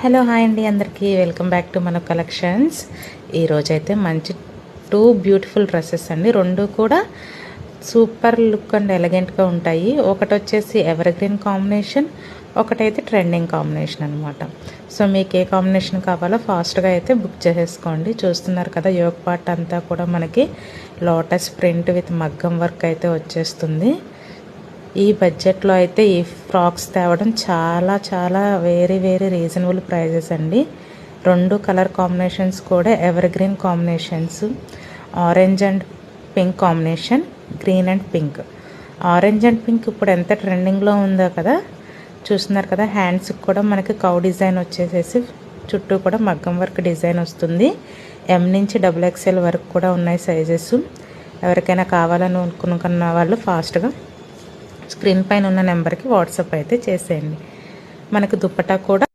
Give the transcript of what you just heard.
Hello hi అండి, అందరికీ welcome back to మన కలెక్షన్స్. ఈరోజైతే మంచి 2 బ్యూటిఫుల్ డ్రెస్సెస్ అండి. రెండు కూడా సూపర్ లుక్ అండ్ ఎలిగెంట్గా ఉంటాయి. ఒకటి వచ్చేసి ఎవర్ గ్రీన్ కాంబినేషన్, ఒకటైతే ట్రెండింగ్ కాంబినేషన్ అనమాట. సో మీకు ఏ కాంబినేషన్ కావాలో ఫాస్ట్గా అయితే బుక్ చేసేసుకోండి. చూస్తున్నారు కదా, యోగ్ పార్ట్ అంతా కూడా మనకి లోటస్ ప్రింట్ విత్ మగ్గం వర్క్ అయితే వచ్చేస్తుంది. ఈ బడ్జెట్లో అయితే ఈ ఫ్రాక్స్ తేవడం చాలా చాలా వెరీ రీజనబుల్ ప్రైజెస్ అండి. రెండు కలర్ కాంబినేషన్స్ కూడా ever green combinations. Orange and pink combination, green and pink. Orange and pink ఇప్పుడు ఎంత ట్రెండింగ్లో ఉందో కదా. చూస్తున్నారు కదా, హ్యాండ్స్కి కూడా మనకి కౌ డిజైన్ వచ్చేసేసి చుట్టూ కూడా మగ్గం వర్క్ డిజైన్ వస్తుంది. M నుంచి XXL వరకు కూడా ఉన్నాయి సైజెస్. ఎవరికైనా కావాలని అనుకున్న వాళ్ళు ఫాస్ట్గా స్క్రీన్ పైన ఉన్న నెంబర్కి వాట్సాప్ అయితే చేసేయండి. మనకు దుప్పటా కూడా